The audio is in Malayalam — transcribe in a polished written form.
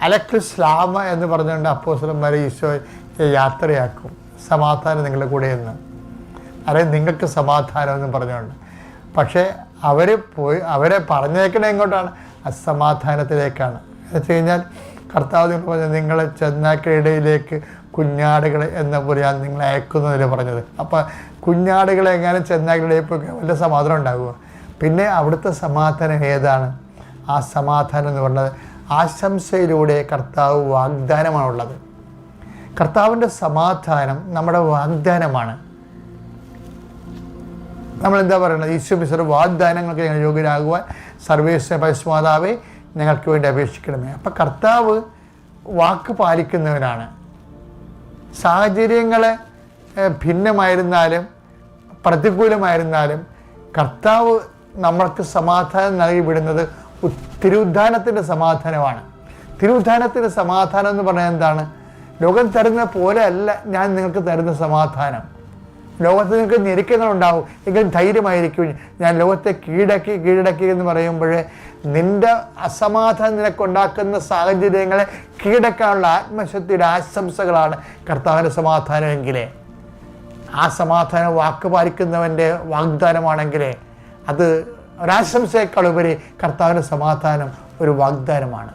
അലക്രിസ്ലാമ എന്ന് പറഞ്ഞുകൊണ്ട് അപ്പോസ്തലന്മാരെ ഈശോ യാത്രയാക്കും, സമാധാനം നിങ്ങളുടെ കൂടെ എന്ന്, അല്ലെങ്കിൽ നിങ്ങൾക്ക് സമാധാനം എന്ന് പറഞ്ഞുകൊണ്ട്. പക്ഷേ അവരെ പറഞ്ഞേക്കണേ എങ്ങോട്ടാണ്? അസമാധാനത്തിലേക്കാണ്. എന്ന് വെച്ച് കഴിഞ്ഞാൽ കർത്താവ് നിങ്ങൾ പറഞ്ഞത് നിങ്ങൾ ചെന്നാക്കളുടെ കുഞ്ഞാടുകളെ എന്ന പോലെയാണ് നിങ്ങളെ അയക്കുന്നതിൽ പറഞ്ഞത്. അപ്പം കുഞ്ഞാടുകളെ എങ്ങാനും ചെന്നാക്കളുടെ വല്ല സമാധാനം ഉണ്ടാകുമോ? പിന്നെ അവിടുത്തെ സമാധാനം ഏതാണ്? ആ സമാധാനം എന്ന് പറഞ്ഞത് ആശംസയിലൂടെ കർത്താവ് വാഗ്ദാനമാണുള്ളത്. കർത്താവിൻ്റെ സമാധാനം നമ്മുടെ വാഗ്ദാനമാണ്. നമ്മളെന്താ പറയുന്നത്? ഈശോ വാഗ്ദാനങ്ങൾക്ക് ഞങ്ങൾ യോഗ്യരാകുവാൻ സർവേശ്വര പരിശുദ്ധാത്മാവേ ഞങ്ങൾക്ക് വേണ്ടി അപേക്ഷിക്കണമേ. അപ്പം കർത്താവ് വാക്ക് പാലിക്കുന്നവനാണ്. സാഹചര്യങ്ങൾ ഭിന്നമായിരുന്നാലും പ്രതികൂലമായിരുന്നാലും കർത്താവ് നമ്മൾക്ക് സമാധാനം നൽകി വിടുന്നത് തിരുവുദ്ധാനത്തിൻ്റെ സമാധാനമാണ്. തിരുവുദ്ധാനത്തിൻ്റെ സമാധാനം എന്ന് പറഞ്ഞാൽ എന്താണ്? ലോകം തരുന്ന പോലെ അല്ല ഞാൻ നിങ്ങൾക്ക് തരുന്ന സമാധാനം. ലോകത്ത് നിങ്ങൾക്ക് ഞെരുക്കങ്ങളുണ്ടാവും, എങ്കിലും ധൈര്യമായിരിക്കും. ഞാൻ ലോകത്തെ കീഴടക്കി എന്ന് പറയുമ്പോൾ നിൻ്റെ അസമാധാനം നിനക്കുണ്ടാക്കുന്ന സാഹചര്യങ്ങളെ കീഴടക്കാനുള്ള ആത്മശക്തിയുടെ ആശംസകളാണ് കർത്താവിൻ്റെ സമാധാനമെങ്കിലേ. ആ സമാധാനം വാക്ക് പാലിക്കുന്നവൻ്റെ വാഗ്ദാനമാണെങ്കിലേ അത് ഒരാശംസയേക്കാളുപരി കർത്താവിൻ്റെ സമാധാനം ഒരു വാഗ്ദാനമാണ്.